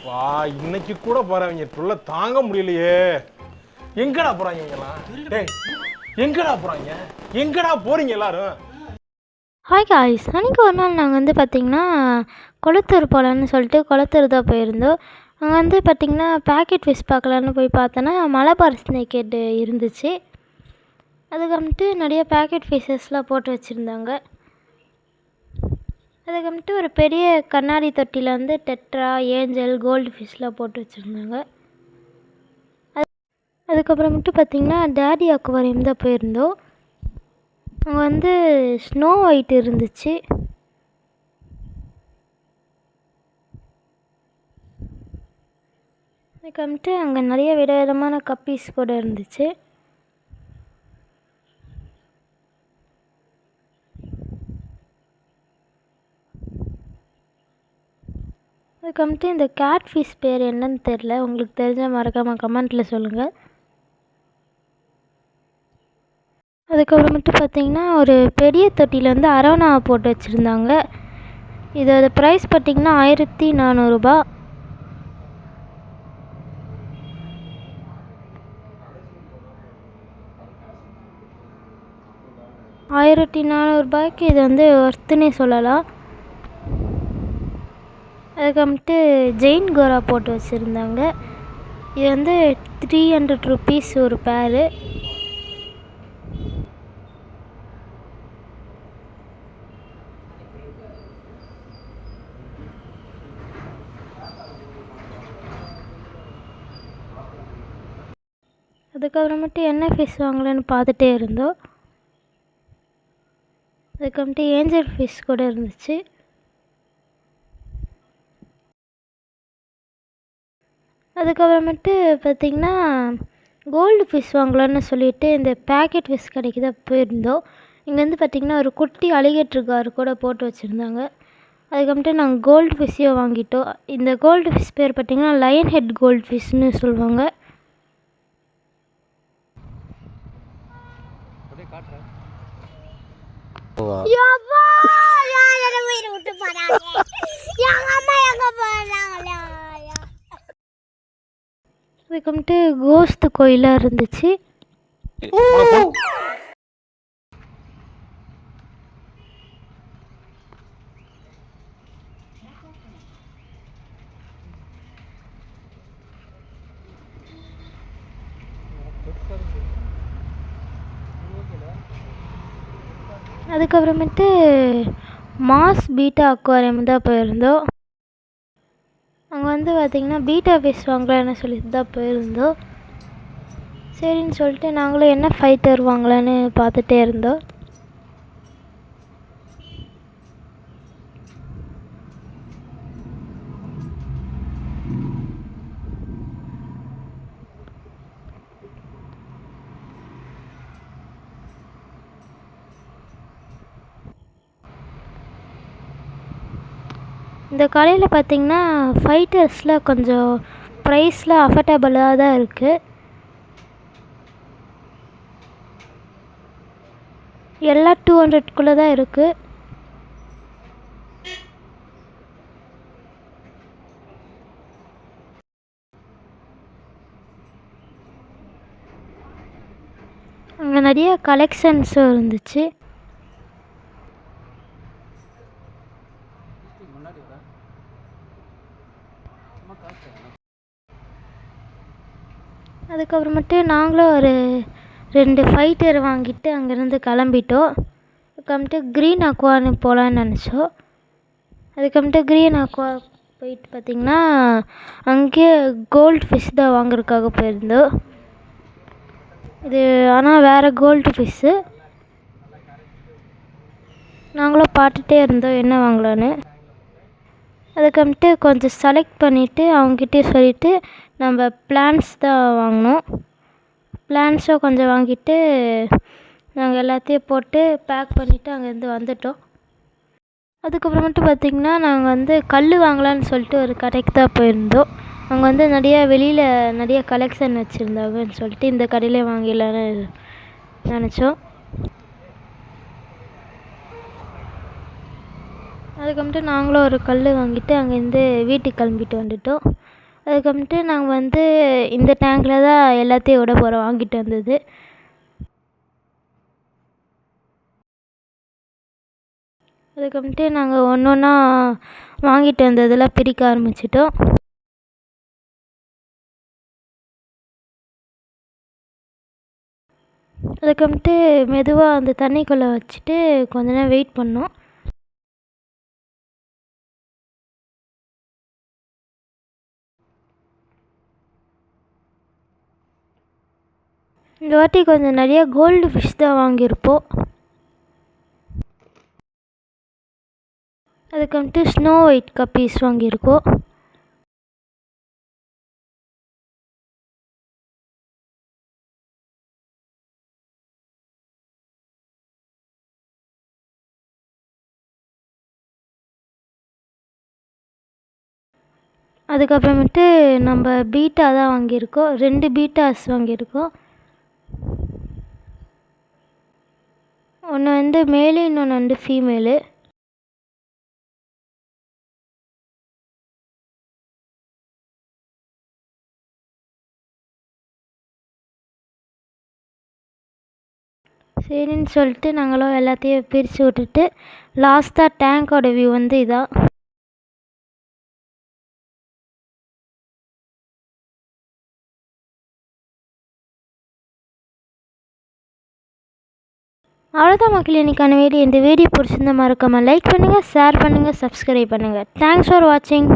வா இன்னைக்கு கூட போறவங்க தொல்லை தாங்க முடியலையே. எங்கடா போறாங்க இவங்கெல்லாம்? டேய் எங்கடா போறாங்க? எங்கடா போறீங்க எல்லாரும்? ஹாய் காய்ஸ், அன்றைக்கி ஒரு நாள் நாங்கள் வந்து பார்த்திங்கன்னா கொளத்தூர் போகலான்னு சொல்லிட்டு கொளத்தூர் தான் போயிருந்தோம். அங்கே வந்து பார்த்திங்கன்னா பேக்கெட் ஃபிஷ் பார்க்கலான்னு போய் பார்த்தோன்னா மலபார் ஸ்னேக்கெட் இருந்துச்சு. அதுக்கு வந்துட்டு நிறைய பேக்கெட் ஃபிஷ்ஷஸ்லாம் போட்டு வச்சுருந்தாங்க. அதுக்கு வந்துட்டு ஒரு பெரிய கண்ணாடி தொட்டியில் வந்து டெட்ரா, ஏஞ்சல், கோல்டு ஃபிஷ்லாம் போட்டு வச்சுருந்தாங்க. அதுக்கப்புறமேட்டு பார்த்திங்கன்னா டேடி அக்வாரியம் தான் போயிருந்தோம். அங்கே வந்து ஸ்னோ ஒயிட் இருந்துச்சு. அதுக்கு வந்துட்டு அங்கே நிறைய விதவிதமான கப்பீஸ் கூட இருந்துச்சு. அதுக்கு வந்துட்டு இந்த கேட் ஃபிஷ் பேர் என்னன்னு தெரில, உங்களுக்கு தெரிஞ்ச மறக்காமல் கமெண்ட்டில் சொல்லுங்கள். அதுக்கப்புறமேட்டு பார்த்திங்கன்னா ஒரு பெரிய தொட்டியில் வந்து அரோனாவை போட்டு வச்சுருந்தாங்க. இதோட ப்ரைஸ் பார்த்திங்கன்னா 1400 ரூபா. ரூபாய்க்கு இது வந்து ஒர்த்துன்னே சொல்லலாம். அதுக்கு வந்துட்டு ஜெயின் கோரா போட்டு வச்சுருந்தாங்க. இது வந்து 300 ருபீஸ் ஒரு பேரு. அதுக்கப்புறமேட்டு என்ன ஃபிஷ் வாங்கலான்னு பார்த்துட்டே இருந்தோம். அதுக்கப்புறமேட்டு ஏஞ்சல் ஃபிஷ் கூட இருந்துச்சு. அதுக்கப்புறமேட்டு பார்த்திங்கன்னா கோல்டு ஃபிஷ் வாங்கலான்னு சொல்லிட்டு இந்த பேக்கெட் ஃபிஷ் கடைக்கு தான் போயிருந்தோம். இங்கே வந்து பார்த்திங்கன்னா ஒரு குட்டி அலிகேட்டர் கார் கூட போட்டு வச்சுருந்தாங்க. அதுக்கப்புறமேட்டு நாங்கள் கோல்டு ஃபிஷ்ஷையே வாங்கிட்டோம். இந்த கோல்டு ஃபிஷ் பேர் பார்த்திங்கன்னா லயன் ஹெட் கோல்டு ஃபிஷ்னு சொல்லுவாங்க. அதுக்கு வந்துட்டு கோஸ்து கோயிலாக இருந்துச்சு. அதுக்கப்புறமேட்டு மாஸ் பீட்டா அக்வாரியம் தான் போயிருந்தோம். அங்கே வந்து பார்த்திங்கன்னா பீட்டா ஃபிஷ் வாங்கலான்னு சொல்லிட்டு தான் போயிருந்தோம். சரின்னு சொல்லிட்டு நாங்களும் என்ன ஃபைட்டர் வாங்கலான்னு பார்த்துட்டே இருந்தோம். இந்த கடையில் பார்த்திங்கன்னா ஃபைட்டர்ஸில் கொஞ்சம் ப்ரைஸில் அஃபர்டபுளாக தான் இருக்குது. எல்லாம் 200க்குள்ளே தான் இருக்குது. அங்கே நிறைய கலெக்ஷன்ஸும் இருந்துச்சு. அதுக்கப்புறமேட்டு நாங்களும் ஒரு 2 ஃபைட்டர் வாங்கிட்டு அங்கேருந்து கிளம்பிட்டோம். அதுக்கப்புறமேட்டு க்ரீன் அக்வான்னு போகலான்னு நினச்சோம். அதுக்கப்புறமேட்டு க்ரீன் அக்வா போயிட்டு பார்த்திங்கன்னா அங்கேயே கோல்டு ஃபிஷ் தான் வாங்குறதுக்காக போயிருந்தோம். இது ஆனால் வேறு கோல்டு ஃபிஷ்ஷு. நாங்களும் பார்த்துட்டே இருந்தோம் என்ன வாங்கலான்னு. அதுக்கப்புறமேட்டு கொஞ்சம் செலக்ட் பண்ணிவிட்டு அவங்ககிட்டே சொல்லிவிட்டு நம்ம பிளான்ஸ் தான் வாங்கினோம். பிளான்ஸும் கொஞ்சம் வாங்கிட்டு நாங்கள் எல்லாத்தையும் போட்டு பேக் பண்ணிவிட்டு அங்கேருந்து வந்துட்டோம். அதுக்கப்புறமேட்டு பார்த்திங்கன்னா நாங்கள் வந்து கல் வாங்கலான்னு சொல்லிட்டு ஒரு கடைக்கு தான் போயிருந்தோம். அங்கே வந்து வெளியில் நிறைய கலெக்ஷன் வச்சுருந்தாங்கன்னு சொல்லிட்டு இந்த கடையிலே வாங்கிடலான்னு நினச்சோம். அதுக்கப்புறமேட்டு நாங்களும் ஒரு கல் வாங்கிட்டு அங்கேருந்து வீட்டுக்கு கிளம்பிட்டு வந்துட்டோம். அதுக்கப்புறமேட்டு நாங்கள் வந்து இந்த டேங்கில் தான் எல்லாத்தையும் விட போகிறோம் வாங்கிட்டு வந்தது. அதுக்கப்புறமேட்டு நாங்கள் ஒன்று ஒன்றா வாங்கிட்டு வந்ததெல்லாம் பிரிக்க ஆரம்பிச்சிட்டோம். அதுக்கப்புறமேட்டு மெதுவாக அந்த தண்ணிக்குள்ளே வச்சுட்டு கொஞ்ச நேரம் வெயிட் பண்ணோம். இந்த வாட்டி கொஞ்சம் நிறையா கோல்டு ஃபிஷ் தான் வாங்கியிருப்போம். அதுக்கு ஸ்னோ ஒயிட் கப்பீஸ் வாங்கியிருக்கோம். அதுக்கப்புறமேட்டு நம்ம பீட்டா தான் வாங்கியிருக்கோம். 2 பீட்டாஸ் வாங்கியிருக்கோம். ஒன்று வந்து மேலு, இன்னொன்று வந்து ஃபீமேலு. சரின்னு சொல்லிட்டு நாங்களும் எல்லாத்தையும் பிரித்து விட்டுட்டு லாஸ்ட்டாக டேங்கோட வியூ வந்து இதான். அவ்வளோதான் மக்கள், இன்றைக்கான வீடியோ. இந்த வீடியோ பிடிச்சிருந்தா மறக்காமல் லைக் பண்ணுங்கள், ஷேர் பண்ணுங்கள், சப்ஸ்கிரைப் பண்ணுங்கள். தேங்க்ஸ் ஃபார் வாட்சிங்.